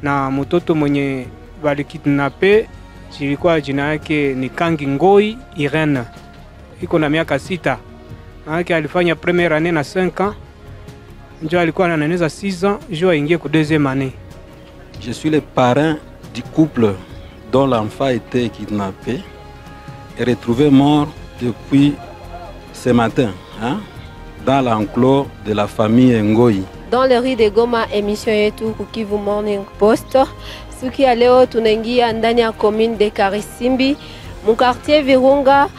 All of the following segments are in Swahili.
Na mtoto mwenye walikidnape jilikuwa jina yake ni Kangi Ngoi Irene. Iko na miaka 6. Maana alifanya première année na 5 ans. Ndio alikuwa ananeneza 6 ans, jo aingie ku deuxième année. Je suis le parrain du couple dont l'enfant a été kidnappé et retrouvé mort depuis ce matin, hein, dans l'enclos de la famille Ngoi. Dans le rue de Goma, émission yetu Kivu Morning Post. Siku ya leo tunaingia ndani ya commune de Karisimbi, mu quartier Virunga,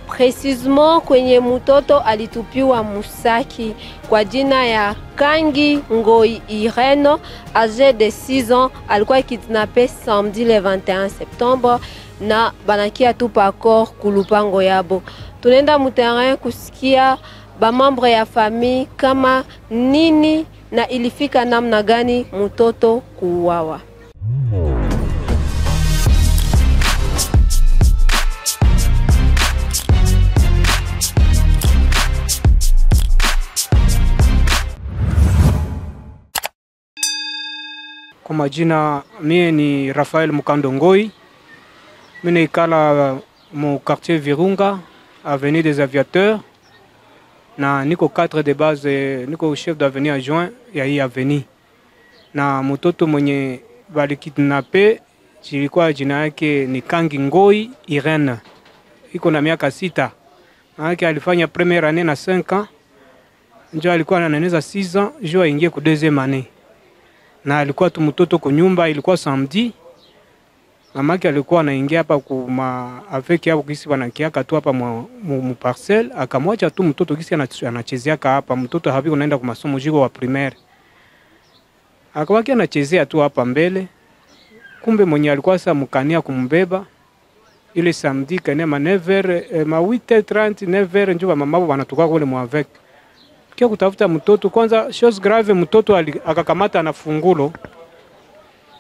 précisément kwenye mtoto alitupiwa Musaki kwa jina ya Kangi Ngoi Irene, âgé de 6 ans, alikuwa kidnappé samedi le 21 septembre na banakia tupa corps kulupango yabo. Tunaenda mu terrain kusikia ba membre ya famille kama nini na ilifika namna gani mtoto kuuawa. Kwa majina mie ni Raphaël Mukando Ngoi. Mimi nikala mu quartier Virunga, avenue des Aviateurs. Na niko 4 de base, niko chef d'avenue adjoint ya hii avenue. Na mtoto mwenye walikidnape jilikuwa jina yake ni Kangi Ngoi Irene. Iko na miaka 6. Maana alifanya première année na 5 ans. Ndio alikuwa ananeneza 6 ans, jo aingie ku deuxième année. Na alikuwa tu mtoto kwa nyumba, ilikuwa samedi. Mamake alikuwa anaingia hapa kuma avec yao kisi wanakiaka tu hapa mu parcelle, akamwacha tu mtoto kisi anachezea hapa. Mtoto hapi unaenda kwa masomo jiko wa primaire. Akawaki anachezea tu hapa mbele. Kumbe mwenye alikuwa sasa mkania kumbeba ile samedi kania ma 9h ma 8h30 9h ndio mama wanatoka kule mu avec. Kia kutafuta mtoto kwanza, chose grave, mtoto akakamata na fungulo.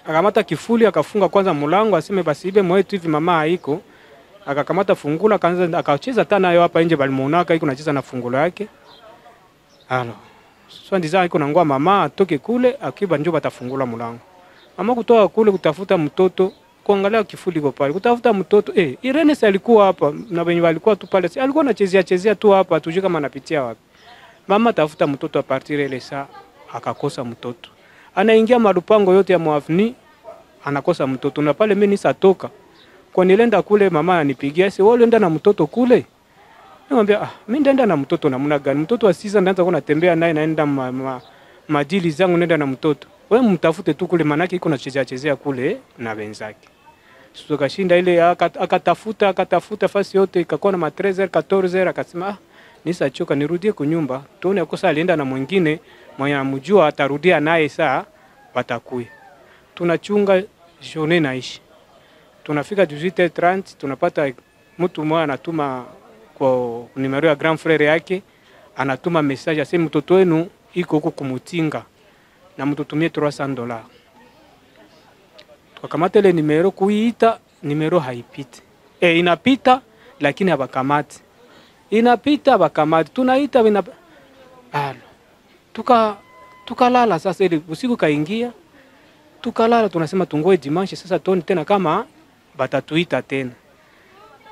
Akamata kifuli akafunga kwanza mlango, aseme basi ibe mwetu hivi mama haiko. Akakamata fungulo akaanza akacheza tena nayo hapa nje, balimuonaka iko nacheza na fungulo yake. Alors, sio ndiza iko na ngoa mama atoke kule akiba njoo batafungula mlango. Mama kutoka kule kutafuta mtoto, kuangalia kifuli kwa pale. Kutafuta mtoto, Irene si alikuwa hapa na wenye walikuwa tu pale. Alikuwa anachezea tu hapa, tujue kama anapitia wapi. Mama tafuta mtoto a partir ile saa akakosa mtoto. Anaingia malupango yote ya mwavni anakosa mtoto. Na pale mimi nisatoka. Kwa nilenda kule mama ananipigia, "Si wewe unaenda na mtoto kule?" Nimwambia, mimi ndaenda na mtoto namna gani? Mtoto wa 6 ndaanza kuna tembea naye naenda madili zangu nenda na mtoto. Wewe mtafute tu kule manake iko nachezea kule na wenzake. Sio kashinda ile akatafuta fasi yote ikakuwa na 13h 14h akasema nisachoka nirudie kunyumba. Tuone kosa alienda na mwingine mwenye amjua atarudia naye saa watakuya. Tunachunga journée naishi. Tunafika 18h30 tunapata mtu mmoja anatuma kwa numero ya grand frère yake, anatuma message asema mtoto wenu iko huko kumutinga na mtutumie $300. Tukakamata ile numero kuiita, numero haipiti. Inapita lakini habakamati. Inapita bakamati, tunaita tukalala sasa ile usiku kaingia. Tukalala tunasema tungoe dimanche sasa tuone tena kama batatuita tena.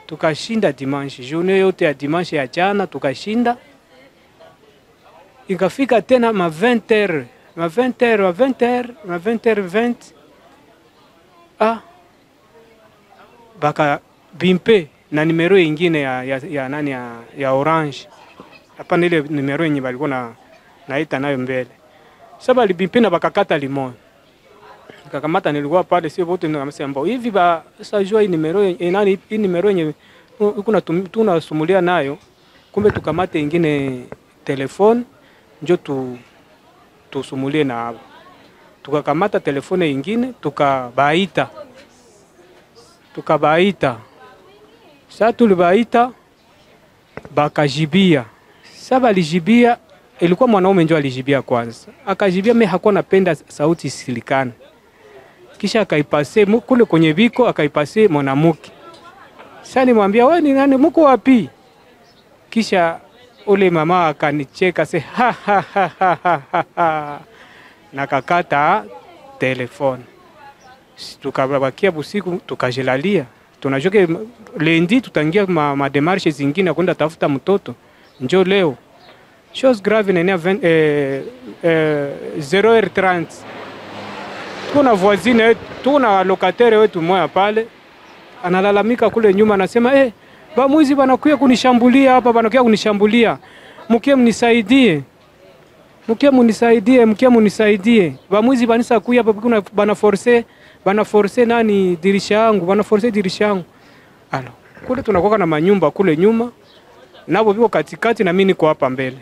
Tukashinda dimanche, journée yote ya dimanche ya jana tukashinda. Ikafika tena ma 20h, ma 20h20 baka bimpe na numero ingine ya nani ya Orange. Hapa ile numero yenye balikuwa naita nayo mbele. Sasa libipina bakakata limon. Kakamata nilikuwa pale sio wote ndio amesema hivi ba sasa jua hii numero nani hii numero yenye kuna tunasumulia nayo. Kumbe tukamate ingine telefone njo tusumulie na hapo. Tukakamata telefone ingine tukabaita. Sasa tulibaita bakajibia. Sasa balijibia, ilikuwa mwanaume ndio alijibia kwanza. Akajibia mimi hakuwa napenda sauti isilikane. Kisha akaipase kule kwenye biko akaipase mwanamke. Sasa nimwambia wewe ni nani mko wapi? Kisha ule mama akanicheka se ha ha ha ha ha ha, na kakata telefone. Tukabakia busiku tukajilalia. Tunajua ke lendi tutangia ma démarche zingine kwenda tafuta mtoto. Njoo leo. Chose grave nene 0h30. Tuna voisine, tuna locataire wetu mmoja pale analalamika kule nyuma, anasema bamwizi banakuya kunishambulia hapa, banakuya kunishambulia. Mkie mnisaidie. Mkie munisaidie. Bamwizi banisa kuya hapa kuna bana forcer nani dirisha yangu, bana forcer dirisha yangu. Alo, kule tunakuwa na manyumba kule nyuma. Nabo biko katikati na mimi niko hapa mbele.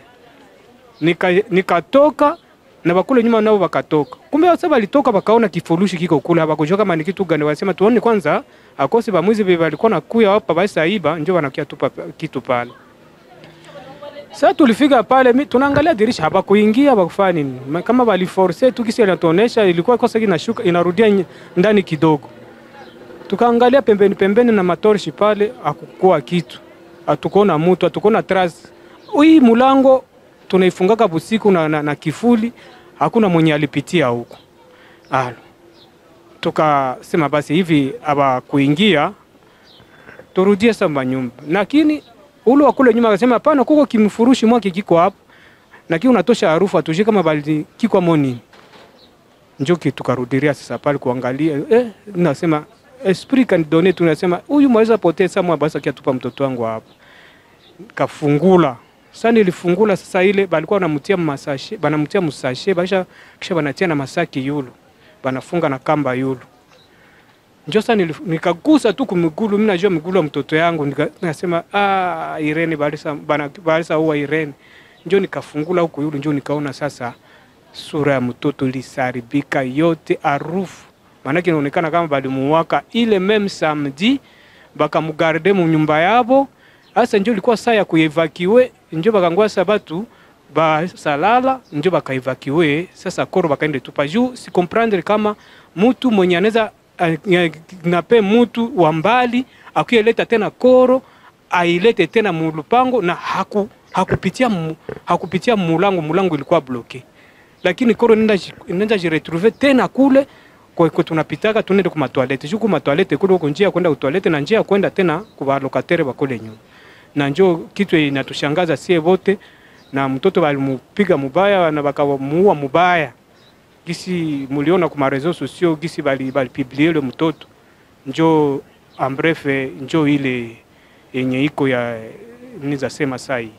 Nikatoka na bakule nyuma nao bakatoka. Kumbe wasa balitoka bakaona kifurushi kiko kule hapa kujoka kama ni kitu gani, wasema tuone kwanza akose bamwizi balikuwa nakuya hapa basi iba njoo wanakia tupa kitu pale. Sasa tulifika pale tunaangalia dirisha hapa kuingia bakufanya nini? Kama bali forcer tu kisi inatuonesha ilikuwa kosa kinashuka inarudia ndani kidogo. Tukaangalia pembeni na matorshi pale hakukuwa kitu. Hatukuona mtu, hatukuona trace. Hii mulango tunaifungaka busiku na kifuli, hakuna mwenye alipitia huko. Tukasema basi hivi aba kuingia turudie samba nyumba. Lakini ule wa kule nyuma akasema hapana, kuko kimfurushi mwake kiko hapo. Na kile unatosha harufu atuje kama bali kiko moni. Njoki tukarudiria sasa pale kuangalia. Nasema esprit kan donner, tunasema huyu mweza poteza mwa basi akiatupa mtoto wangu hapa. Kafungula. Sasa nilifungula sasa ile balikuwa wanamtia masashe, banamtia musashe, kisha banatia na masaki yulo. Banafunga na kamba yulo. Njoo sasa nikagusa tu kumigulu, mimi najua migulu wa mtoto yangu, nikasema Irene balisa huwa Irene. Njoo nikafungula huko yulo, njoo nikaona sasa sura ya mtoto lisaribika yote, harufu. Maana inaonekana kama balimuwaka ile meme samedi bakamugarde mu nyumba yabo. Asa njoo ilikuwa saa ya kuevakiwe, njoo bakangwa sabatu ba salala, njoo bakaevakiwe. Sasa koro bakaende tupa juu, si comprendre kama mtu mwenye anaweza nape mtu wa mbali akiyeleta tena koro ailete tena mulupango na hakupitia mulango ilikuwa bloke. Lakini koro nenda jiretrouver tena kule kwa tunapitaka tunaende kwa toilette. Juku ma toilette kule uko njia kwenda toilette na njia kwenda tena kwa locataire bakole nyuma. Na njoo kitu inatushangaza sie wote, na mtoto balimupiga mubaya na bakamuua mubaya. Gisi muliona kwa marezo sociaux gisi bali publier le mtoto. Njoo en bref njoo ile yenye iko ya niza sema sai.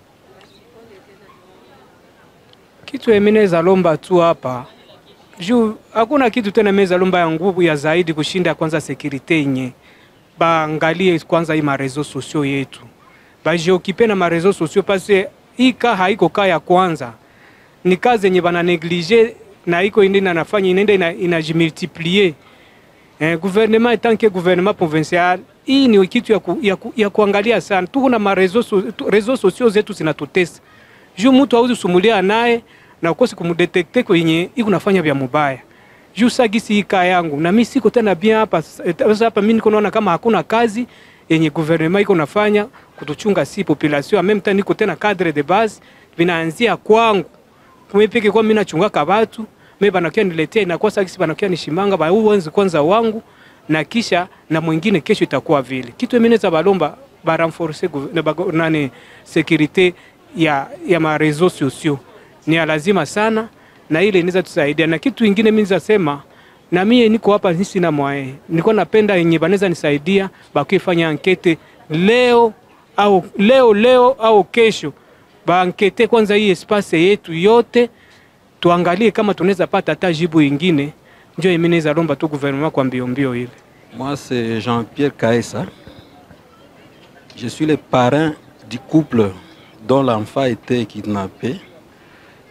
Kitu emeneza lomba tu hapa. Juu hakuna kitu tena meza lomba ya nguvu ya zaidi kushinda kwanza security yenye. Baangalie kwanza hii marezo sociaux yetu. Bajiokipe na marezo sociaux parce hii haiko ya kwanza. Ni kazi yenye bana negliger na iko indina nafanya inaenda inajimultiplier. Gouvernement tant que gouvernement provincial, hii ni kitu ya kuangalia sana. Tuko na rezo sociaux zetu zinatutesa. Juu mtu hauzi sumulia naye na ukosi kumudetecte kwenye iko nafanya vya mubaya. Juu sagisi hii yangu na mimi siko tena bien hapa. Hapa mimi niko naona kama hakuna kazi yenye gouvernement iko nafanya kutuchunga si population. Même temps niko tena cadre de base vinaanzia kwangu. Kumepeke kwa mimi nachungaka watu, mimi banakia niletea inakuwa sagisi banakia nishimanga ba uanze kwanza wangu na kisha na mwingine kesho itakuwa vile. Kitu emeneza balomba ba renforcer nani sécurité ya ma réseaux sociaux. Ni lazima sana na ile inaweza tusaidia. Na kitu kingine mimi nasema na mimi niko hapa nisi na mwae. Nilikuwa napenda yenye banaweza nisaidia bakifanya ankete leo au kesho. Baankete kwanza hii espace yetu yote tuangalie kama tunaweza pata hata jibu ingine. Njoo imeneza lomba tu gouvernement kwa mbio ile. Moi c'est Jean-Pierre Kaessa. Je suis le parrain du couple dont l'enfant était kidnappé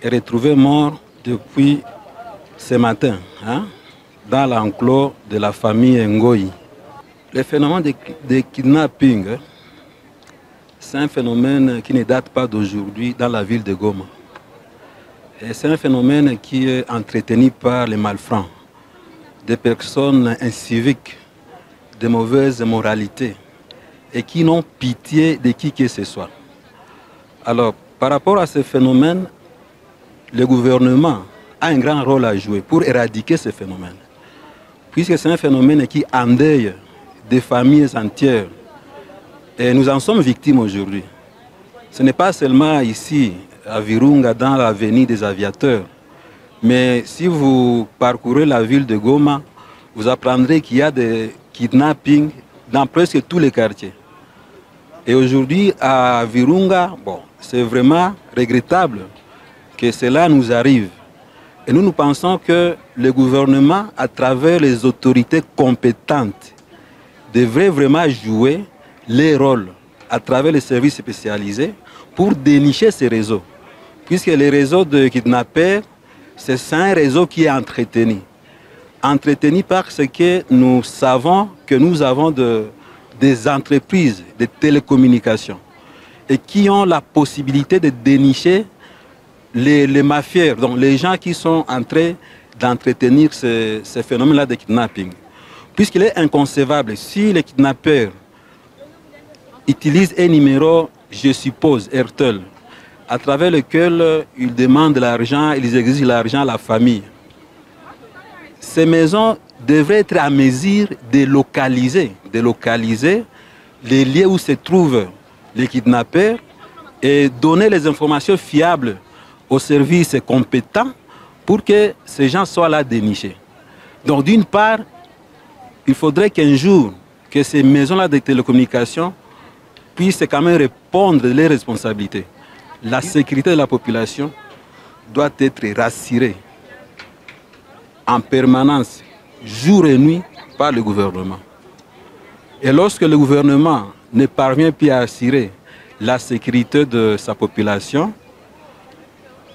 et retrouvé mort depuis ce matin, dans l'enclos de la famille Ngoï. Le phénomène de kidnapping, c'est un phénomène qui ne date pas d'aujourd'hui dans la ville de Goma. C'est un phénomène qui est entretenu par les malfrats, des personnes inciviques, de mauvaise moralité et qui n'ont pitié de qui que ce soit. Alors, Par rapport à ce phénomène, le gouvernement a un grand rôle à jouer pour éradiquer ce phénomène. Puisque c'est un phénomène qui endeuille des familles entières. Et nous en sommes victimes aujourd'hui. Ce n'est pas seulement ici, à Virunga, dans l'avenue des aviateurs. Mais si vous parcourez la ville de Goma, vous apprendrez qu'il y a des kidnappings dans presque tous les quartiers. Et aujourd'hui, à Virunga, bon, c'est vraiment regrettable que cela nous arrive. Et nous pensons que le gouvernement, à travers les autorités compétentes, devrait vraiment jouer les rôles à travers les services spécialisés pour dénicher ces réseaux. Puisque les réseaux de kidnappeurs, c'est un réseau qui est entretenu. Entretenu parce que nous savons que nous avons des entreprises de télécommunications et qui ont la possibilité de dénicher les mafieux, donc les gens qui sont en train d'entretenir ces phénomènes-là de kidnapping. Puisqu'il est inconcevable, si les kidnappeurs utilisent un numéro, je suppose, Airtel, à travers lequel ils demandent l'argent, ils exigent l'argent à la famille. Ces maisons devraient être à mesure de localiser les lieux où se trouvent les kidnappeurs et donner les informations fiables aux services compétents pour que ces gens soient là dénichés. Donc d'une part, il faudrait qu'un jour, que ces maisons-là de télécommunications puissent quand même répondre de leurs responsabilités. La sécurité de la population doit être rassurée en permanence, jour et nuit, par le gouvernement. Et lorsque le gouvernement ne parvient plus à assurer la sécurité de sa population,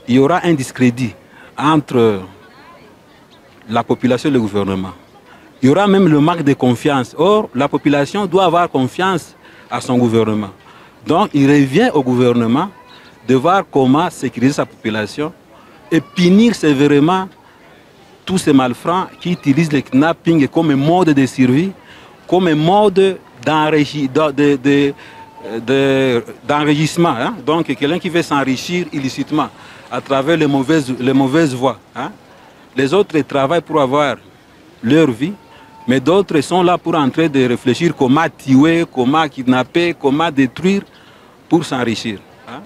il y aura un discrédit entre la population et le gouvernement. Il y aura même le manque de confiance. Or, la population doit avoir confiance à son gouvernement. Donc, il revient au gouvernement de voir comment sécuriser sa population et punir sévèrement tous ces malfrats qui utilisent le kidnapping comme mode de survie, comme mode d'enrichissement. Hein? Donc, quelqu'un qui veut s'enrichir illicitement à travers les mauvaises voies. Hein? Les autres travaillent pour avoir leur vie, mais d'autres sont là pour en train de réfléchir comment tuer, comment kidnapper, comment détruire pour s'enrichir. Hein?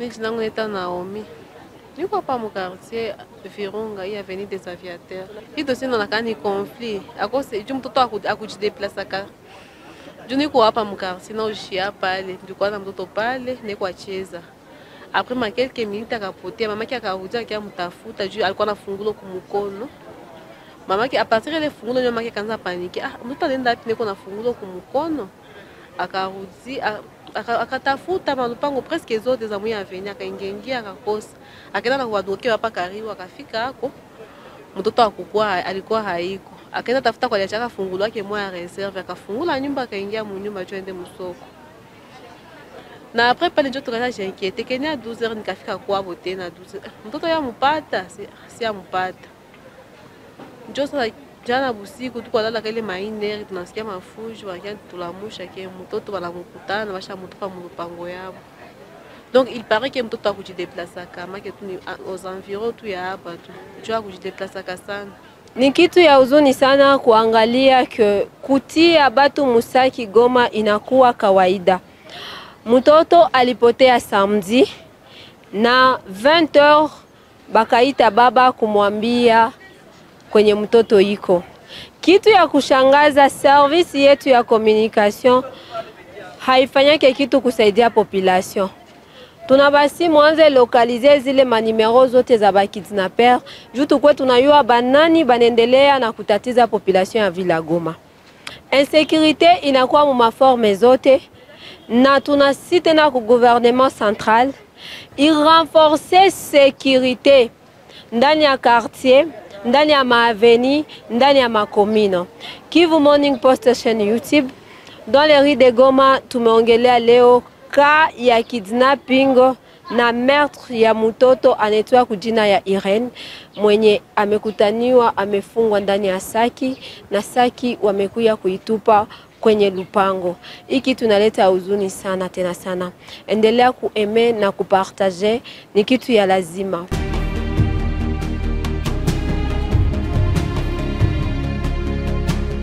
Niko hapa mu quartier Virunga hii avenue des aviateurs. Hii dosi inaonekana ni conflit. Akose juu mtoto akujideplace ka. Juu niko hapa mu quartier na ushia pale. Ndiko na mtoto pale niko acheza. Après ma quelques minutes akapotea mama yake akarudia akamtafuta juu alikuwa na fungulo kumkono. Mama yake a partir ile fungulo mama yake akaanza paniki. Ah mtoto anaenda wapi niko na fungulo kumkono? Akarudi akatafuta malupango presque zote za mwenye avenue akaingia akakosa. Akaenda na kuwadokewa hapa karibu akafika hako. Mtoto akukua alikuwa haiko. Akaenda tafuta kwa liachaka fungulo yake moja reserve akafungula nyumba akaingia mu nyumba twende msoko. Na après pale ndio tukaanza jinquiete kenya 12h nikafika kwao tena 12h. Mtoto yampata si yampata. Ndio sasa jana busiku tuko lala kile mainer tunasikia mafujo wakianza tulamusha ke mtoto wanamkutana basha mtupa mpango yao. Donc il paraît que mtoto akujideplacer kama que tu aux environs tu ya hapa tu. Jua kujideplacer sana. Ni kitu ya huzuni sana kuangalia ke kutia batu Musaki Goma inakuwa kawaida. Mtoto alipotea samedi na 20h bakaita baba kumwambia kwenye mtoto iko. Kitu ya kushangaza, service yetu ya communication haifanyake kitu kusaidia population. Tunabasi mwanze lokalize zile manimero zote za bakidnapper, juu tukwe tunayua banani banendelea na kutatiza population ya Villa Goma. Insécurité inakuwa mu maforme zote na tunasite na ku gouvernement central il renforcer sécurité ndani ya quartier, ndani ya maaveni, ndani ya makomino. Kivu Morning Post chaîne YouTube. Dans les rues de Goma tumeongelea leo ka ya kidnapping na meurtre ya mtoto anaitwa kujina ya Irene mwenye amekutaniwa amefungwa ndani ya saki na saki wamekuja kuitupa kwenye lupango. Hiki tunaleta huzuni sana tena sana. Endelea kueme na kupartager, ni kitu ya lazima.